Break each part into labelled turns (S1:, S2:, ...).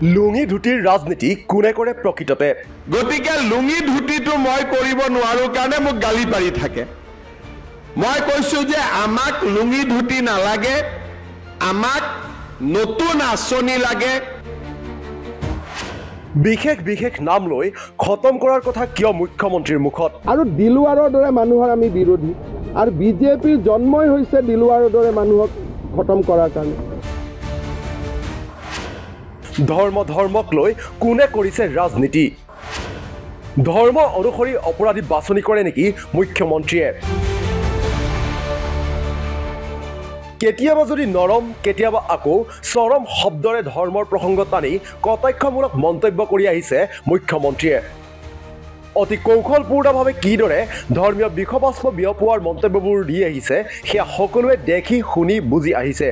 S1: লুঙি ধুতিৰ ৰাজনীতি কোনে কৰে প্ৰকৃততে
S2: গতিকে লুঙি ধুতিটো মই কৰিব নোৱাৰো কাৰণে মোক গালি পাৰি থাকে মই কৈছো যে আমাক লুঙি ধুতি নালাগে আমাক নতুন আঁচনি লাগে
S1: বিশেষ বিশেষ নাম লৈ খতম কৰাৰ কথা কিয় মুখ্যমন্ত্ৰীৰ মুখত
S3: আৰু দিলৱাৰৰ দৰে মানুহৰ আমি বিৰোধী আৰু বিজেপিৰ জন্মই হৈছে দিলৱাৰৰ দৰে মানুহক খতম কৰাৰ কাৰণে
S1: ধৰ্মক লৈ কোনে কৰিছে ৰাজনীতি ধৰ্ম অনুসৰি অপৰাধী বাছনি কৰে নেকি মুখ্যমন্ত্ৰীয়ে কেতিয়াবা যদি নৰম কেতিয়াবা আকৌ চৰম শব্দৰে ধৰ্মৰ প্ৰসংগ টানি কটাক্ষমূলক মন্তব্য কৰি আহিছে মুখ্যমন্ত্ৰীয়ে অতি কৌশলপূৰ্ণভাৱে কিদৰে ধৰ্মীয় বিষবাষ্প বিয়পোৱাৰ মন্তব্যবোৰ দি আহিছে সেয়া সকলোৱে দেখি শুনি বুজি আহিছে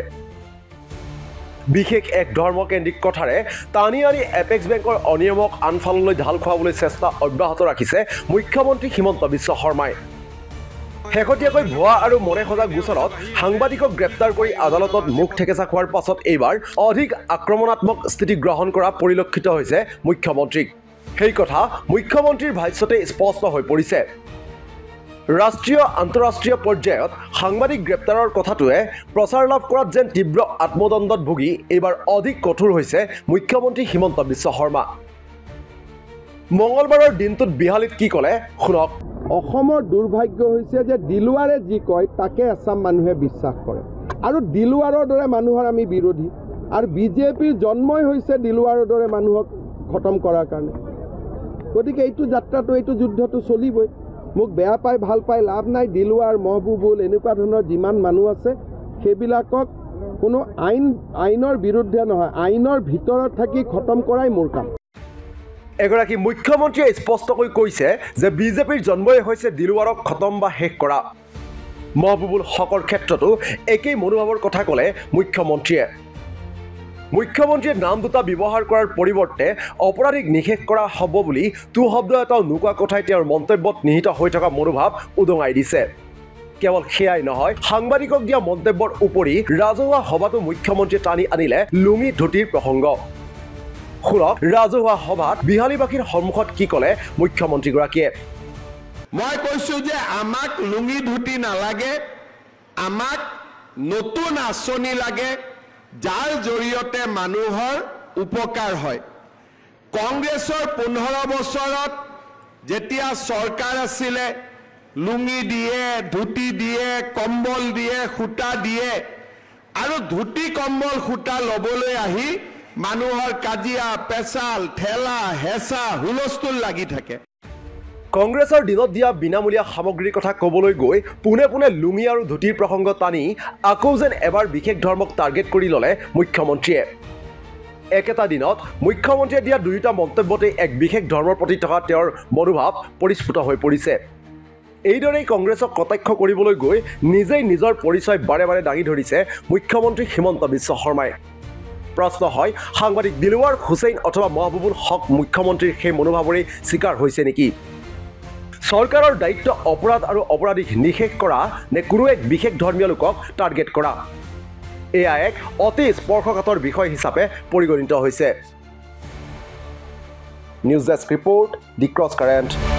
S1: বিশেষ এক ধৰ্মকেন্দ্ৰিক কথাৰে টানি আনি এপেক্স বেংকৰ অনিয়মক আনফাললৈ ঢাল খুৱাবলৈ চেষ্টা অব্যাহত ৰাখিছে মুখ্যমন্ত্ৰী হিমন্ত বিশ্ব শৰ্মাই শেহতীয়াকৈ ভুৱা আৰু মনে সজা গোচৰত সাংবাদিকক গ্ৰেপ্তাৰ কৰি আদালতত মুখ ঠেকেচা খোৱাৰ পাছত এইবাৰ অধিক আক্ৰমণাত্মক স্থিতি গ্ৰহণ কৰা পৰিলক্ষিত হৈছে মুখ্যমন্ত্ৰীক সেই কথা মুখ্যমন্ত্ৰীৰ ভাষ্যতে স্পষ্ট হৈ পৰিছে ৰাষ্ট্ৰীয় আন্তঃৰাষ্ট্ৰীয় পৰ্যায়ত সাংবাদিক গ্ৰেপ্তাৰৰ কথাটোৱে প্ৰচাৰ লাভ কৰাত যেন তীব্ৰ আত্মদণ্ডত ভুগি এইবাৰ অধিক কঠোৰ হৈছে মুখ্যমন্ত্ৰী হিমন্ত বিশ্ব শৰ্মা মঙলবাৰৰ দিনটোত বিহালীত কি ক'লে শুনক
S3: অসমৰ দুৰ্ভাগ্য হৈছে যে দিলৱাৰে যি কয় তাকে আছাম মানুহে বিশ্বাস কৰে আৰু দিলৱাৰৰ দৰে মানুহৰ আমি বিৰোধী আৰু বিজেপিৰ জন্মই হৈছে দিলৱাৰৰ দৰে মানুহক খতম কৰাৰ কাৰণে গতিকে এইটো যাত্ৰাটো এইটো যুদ্ধটো চলিবই মোক বেয়া পাই ভাল পাই লাভ নাই দিলৱাৰ মহবুবুল এনেকুৱা ধৰণৰ যিমান মানুহ আছে সেইবিলাকক কোনো আইনৰ বিৰুদ্ধে নহয় আইনৰ ভিতৰত থাকি খতম কৰাই মোৰ কাম
S1: এগৰাকী মুখ্যমন্ত্ৰীয়ে স্পষ্টকৈ কৈছে যে বিজেপিৰ জন্মই হৈছে দিলৱাৰক খতম বা শেষ কৰা মহবুবুল হকৰ ক্ষেত্ৰতো একেই মনোভাৱৰ কথা ক'লে মুখ্যমন্ত্ৰীয়ে নাম দুটা ব্যৱহাৰ কৰাৰ পৰিৱৰ্তে অপৰাধীক নিষেধ কৰা হ'ব বুলি টু শব্দ এটাও নোকোৱা কথাই তেওঁৰ মন্তব্যত নিহিত হৈ থকা মনোভাৱ উদঙাই দিছে কেৱল সেয়াই নহয় সাংবাদিকক দিয়া মন্তব্যৰ উপৰি ৰাজহুৱা সভাতো মুখ্যমন্ত্ৰীয়ে টানি আনিলে লুঙি ধুতিৰ প্ৰসংগ শুনক ৰাজহুৱা সভাত বিহালীবাসীৰ সন্মুখত কি ক'লে মুখ্যমন্ত্ৰীগৰাকীয়ে
S2: মই কৈছো যে আমাক লুঙি ধুতি নালাগে আমাক নতুন আঁচনি লাগে যাৰ জৰিয়তে মানুহৰ উপকাৰ হয় কংগ্ৰেছৰ 15 বছৰত যেতিয়া চৰকাৰ আছিলে লুঙি দিয়ে ধুতি দিয়ে কম্বল দিয়ে সূতা দিয়ে আৰু ধুতি কম্বল সূতা ল'বলৈ আহি মানুহৰ কাজিয়া পেচাল ঠেলা হেঁচা হুলস্থুল লাগি থাকে
S1: কংগ্ৰেছৰ দিনত দিয়া বিনামূলীয়া সামগ্ৰীৰ কথা ক'বলৈ গৈ পোনে পোনে লুঙি আৰু ধুতিৰ প্ৰসংগ টানি আকৌ যেন এবাৰ বিশেষ ধৰ্মক টাৰ্গেট কৰি ল'লে মুখ্যমন্ত্ৰীয়ে একেটা দিনত মুখ্যমন্ত্ৰীয়ে দিয়া দুয়োটা মন্তব্যতেই এক বিশেষ ধৰ্মৰ প্ৰতি থকা তেওঁৰ মনোভাৱ পৰিস্ফুট হৈ পৰিছে এইদৰেই কংগ্ৰেছক কটাক্ষ কৰিবলৈ গৈ নিজেই নিজৰ পৰিচয় বাৰে বাৰে দাঙি ধৰিছে মুখ্যমন্ত্ৰী হিমন্ত বিশ্ব শৰ্মাই প্ৰশ্ন হয় সাংবাদিক দিলৱাৰ হুছেইন অথবা মহবুবুল হক মুখ্যমন্ত্ৰীৰ সেই মনোভাৱৰেই স্বীকাৰ হৈছে নেকি চৰকাৰৰ দায়িত্ব অপৰাধ আৰু অপৰাধীক নিষেধ কৰা নে কোনো এক বিশেষ ধৰ্মীয় লোকক টাৰ্গেট কৰা এয়া এক অতি স্পৰ্শকাতৰ বিষয় হিচাপে পৰিগণিত হৈছে নিউজ ডেস্ক ৰিপৰ্ট দি ক্ৰছ কাৰেণ্ট